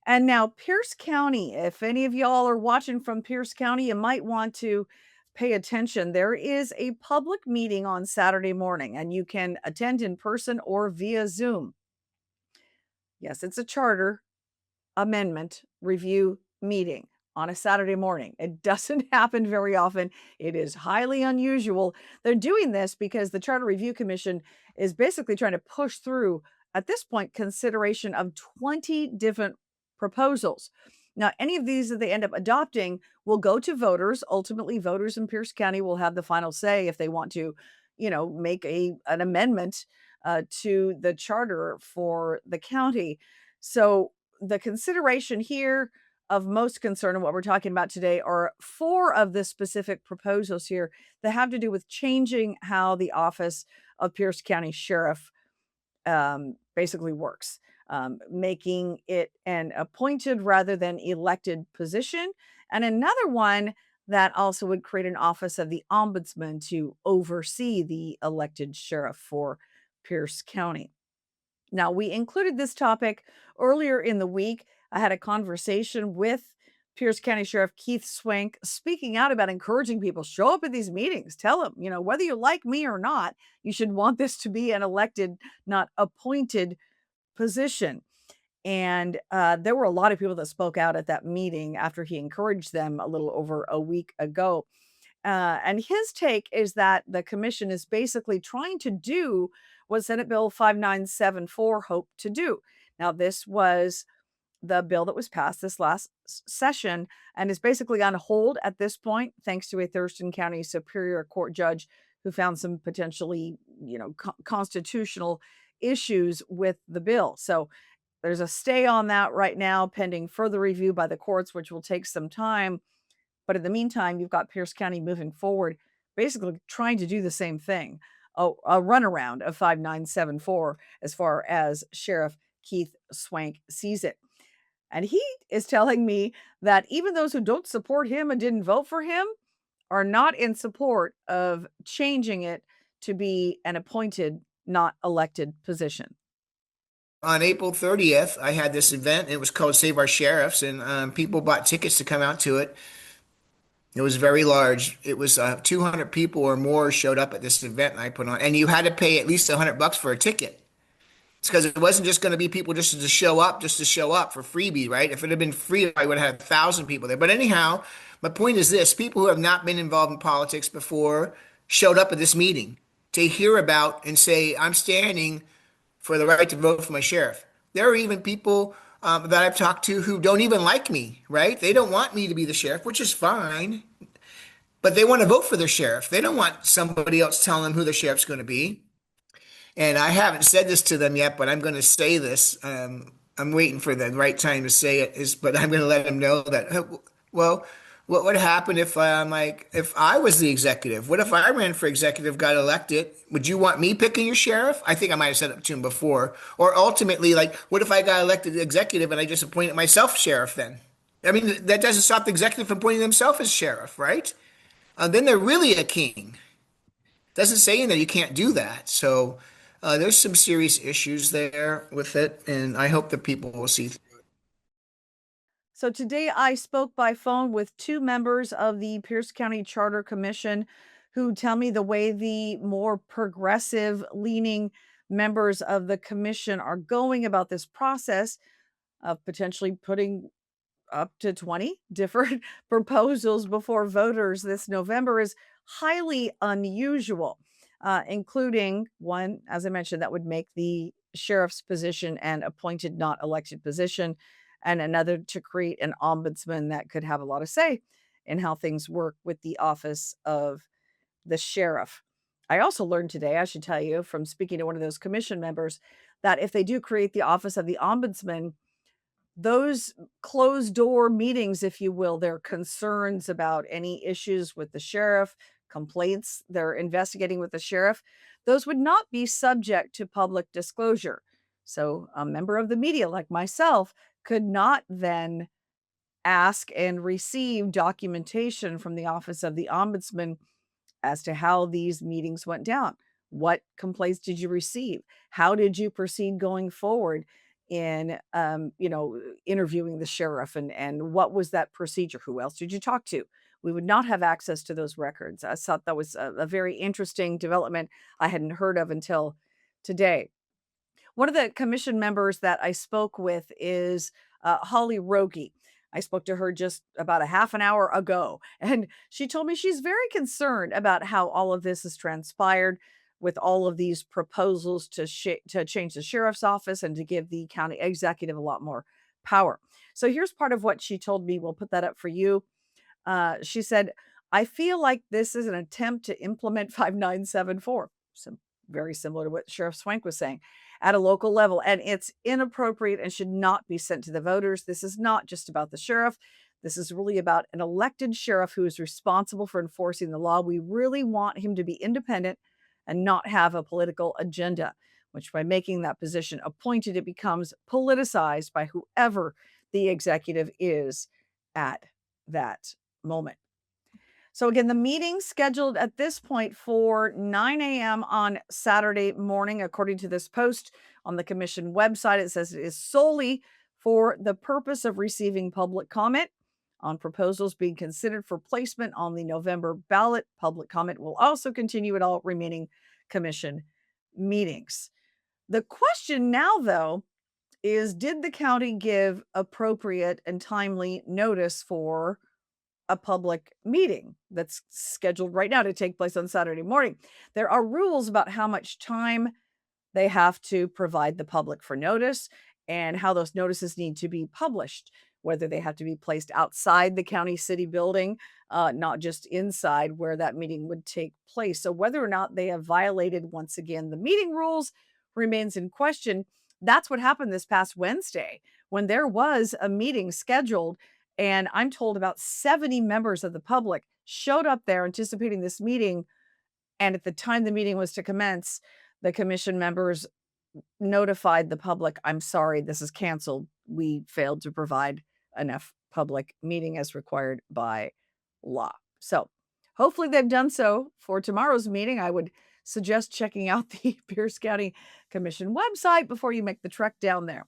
And now Pierce County, if any of y'all are watching from Pierce County, you might want to pay attention. There is a public meeting on Saturday morning, and you can attend in person or via Zoom. Yes, it's a charter amendment review meeting on a Saturday morning. It doesn't happen very often. It is highly unusual. They're doing this because the Charter Review Commission is basically trying to push through, at this point, consideration of 20 different proposals. Now, any of these that they end up adopting will go to voters. Ultimately, voters in Pierce County will have the final say if they want to, make an amendment to the charter for the county. So the consideration here of most concern and what we're talking about today are 4 of the specific proposals here that have to do with changing how the office of Pierce County Sheriff basically works, making it an appointed rather than elected position. And another one that also would create an office of the ombudsman to oversee the elected sheriff for Pierce County. Now, we included this topic earlier in the week. I had a conversation with Pierce County Sheriff Keith Swank speaking out about encouraging people show up at these meetings. Tell them, whether you like me or not, you should want this to be an elected, not appointed position. And there were a lot of people that spoke out at that meeting after he encouraged them a little over a week ago. And his take is that the commission is basically trying to do what Senate Bill 5974 hoped to do. Now, this was the bill that was passed this last session and is basically on hold at this point, thanks to a Thurston County Superior Court judge who found some potentially, constitutional issues with the bill. So there's a stay on that right now, pending further review by the courts, which will take some time. But in the meantime, you've got Pierce County moving forward, basically trying to do the same thing, a runaround of 5974 as far as Sheriff Keith Swank sees it. And he is telling me that even those who don't support him and didn't vote for him are not in support of changing it to be an appointed, not elected position. On April 30th, I had this event. It was called Save Our Sheriffs, and people bought tickets to come out to it. It was very large. It was 200 people or more showed up at this event I put on, and you had to pay at least $100 for a ticket. It's because it wasn't just going to be people just to show up, for freebie, right? If it had been free, I would have had 1,000 people there. But anyhow, my point is this: people who have not been involved in politics before showed up at this meeting to hear about and say, "I'm standing for the right to vote for my sheriff." There are even people that I've talked to who don't even like me, right? They don't want me to be the sheriff, which is fine, but they want to vote for their sheriff. They don't want somebody else telling them who the sheriff's going to be. And I haven't said this to them yet, but I'm going to say this. I'm waiting for the right time to say it, but I'm going to let them know that, well, what would happen if if I was the executive? What if I ran for executive, got elected? Would you want me picking your sheriff? I think I might have said it to him before. Or ultimately, what if I got elected executive and I just appointed myself sheriff then? I mean, that doesn't stop the executive from appointing themselves as sheriff, right? Then they're really a king. Doesn't say in there you can't do that. So there's some serious issues there with it, and I hope that people will see through it. So today I spoke by phone with 2 members of the Pierce County Charter Commission who tell me the way the more progressive leaning members of the commission are going about this process of potentially putting up to 20 different proposals before voters this November is highly unusual, including one, as I mentioned, that would make the sheriff's position an appointed, not elected position, and another to create an ombudsman that could have a lot of say in how things work with the office of the sheriff. I also learned today, I should tell you, from speaking to one of those commission members, that if they do create the office of the ombudsman, those closed door meetings, if you will, their concerns about any issues with the sheriff, complaints they're investigating with the sheriff, those would not be subject to public disclosure. So a member of the media like myself could not then ask and receive documentation from the office of the ombudsman as to how these meetings went down. What complaints did you receive? How did you proceed going forward? in, interviewing the sheriff and what was that procedure? Who else did you talk to? We would not have access to those records. I thought that was a very interesting development I hadn't heard of until today. One of the commission members that I spoke with is Holly Rogie. I spoke to her just about a half an hour ago, and she told me she's very concerned about how all of this has transpired with all of these proposals to change the sheriff's office and to give the county executive a lot more power. So here's part of what she told me. We'll put that up for you. She said, I feel like this is an attempt to implement 5974. So very similar to what Sheriff Swank was saying at a local level. And it's inappropriate and should not be sent to the voters. This is not just about the sheriff. This is really about an elected sheriff who is responsible for enforcing the law. We really want him to be independent and not have a political agenda, which by making that position appointed, it becomes politicized by whoever the executive is at that moment. So again, the meeting scheduled at this point for 9 a.m. on Saturday morning, according to this post on the commission website. It says it is solely for the purpose of receiving public comment on proposals being considered for placement on the November ballot. Public comment will also continue at all remaining commission meetings. The question now, though, is did the county give appropriate and timely notice for a public meeting that's scheduled right now to take place on Saturday morning? There are rules about how much time they have to provide the public for notice and how those notices need to be published, whether they have to be placed outside the county city building, not just inside where that meeting would take place. So whether or not they have violated, once again, the meeting rules remains in question. That's what happened this past Wednesday when there was a meeting scheduled, and I'm told about 70 members of the public showed up there anticipating this meeting. And at the time the meeting was to commence, the commission members notified the public, I'm sorry, this is canceled. We failed to provide enough public meeting as required by law. So hopefully they've done so for tomorrow's meeting. I would suggest checking out the Pierce County Commission website before you make the trek down there.